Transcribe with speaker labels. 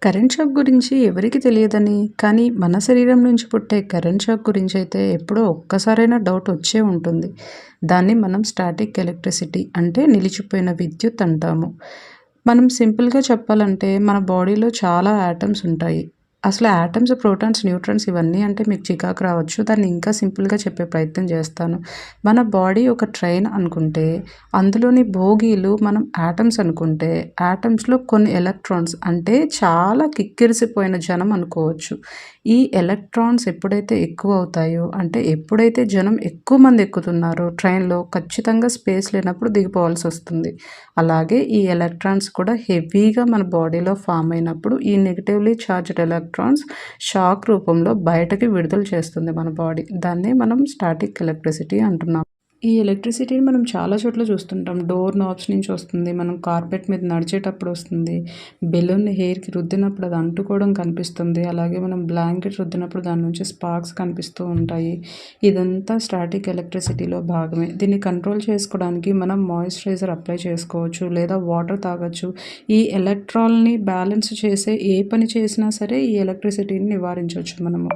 Speaker 1: Current shock గురించి ఎవరికీ తెలియదని, కానీ మన శరీరం నుంచి పుట్టే కరెంట్ షాక్ గురించైతే ఎప్పుడో ఒక్కసారైనా డౌట్ వచ్చే ఉంటుంది. దాన్ని మనం స్టాటిక్ ఎలక్ట్రిసిటీ అంటే నిలిచిపోయిన విద్యుత్ అంటాము. మనం సింపుల్‌గా చెప్పాలంటే మన బాడీలో చాలా యాటమ్స్ ఉంటాయి. అసలు యాటమ్స్, ప్రోటాన్స్, న్యూట్రాన్స్ ఇవన్నీ అంటే మీకు చికాకు రావచ్చు. దాన్ని ఇంకా సింపుల్‌గా చెప్పే ప్రయత్నం చేస్తాను. మన బాడీ ఒక ట్రైన్ అనుకుంటే, అందులోని బోగీలు మనం యాటమ్స్ అనుకుంటే, యాటమ్స్‌లో కొన్ని ఎలక్ట్రాన్స్ అంటే చాలా కిక్కిరిసిపోయిన జనం అనుకోవచ్చు. ఈ ఎలక్ట్రాన్స్ ఎప్పుడైతే ఎక్కువవుతాయో, అంటే ఎప్పుడైతే జనం ఎక్కువ మంది ఎక్కుతున్నారో ట్రైన్‌లో ఖచ్చితంగా స్పేస్ లేనప్పుడు దిగిపోవాల్సొస్తుంది. అలాగే ఈ ఎలక్ట్రాన్స్ కూడా హెవీగా మన బాడీలో ఫార్మ్ అయినప్పుడు ఈ నెగెటివ్‌లీ చార్జ్డ్ ఎలక్ట్రాన్స్ షాక్ రూపంలో బయటకి విడుదల చేస్తుంది మన బాడీ. దాన్నే మనం స్టాటిక్ ఎలక్ట్రిసిటీ అంటున్నాం. ఈ ఎలక్ట్రిసిటీని మనం చాలా చోట్ల చూస్తుంటాం. డోర్ నాబ్స్ నుంచి వస్తుంది. మనం కార్పెట్ మీద నడిచేటప్పుడు వస్తుంది. బెలూన్‌ని హెయిర్‌కి రుద్దినప్పుడు అది అంటుకోవడం కనిపిస్తుంది. అలాగే మనం బ్లాంకెట్ రుద్దినప్పుడు దాని నుంచి స్పార్క్స్ కనిపిస్తూ ఉంటాయి. ఇదంతా స్టాటిక్ ఎలక్ట్రిసిటీలో భాగమే. దీన్ని కంట్రోల్ చేసుకోవడానికి మనం మాయిశ్చరైజర్ అప్లై చేసుకోవచ్చు. లేదా వాటర్ తాగొచ్చు. ఈ ఎలక్ట్రాన్‌ని బ్యాలెన్స్ చేసే ఏ పని చేసినా సరే ఈ ఎలక్ట్రిసిటీని నివారించొచ్చు మనము.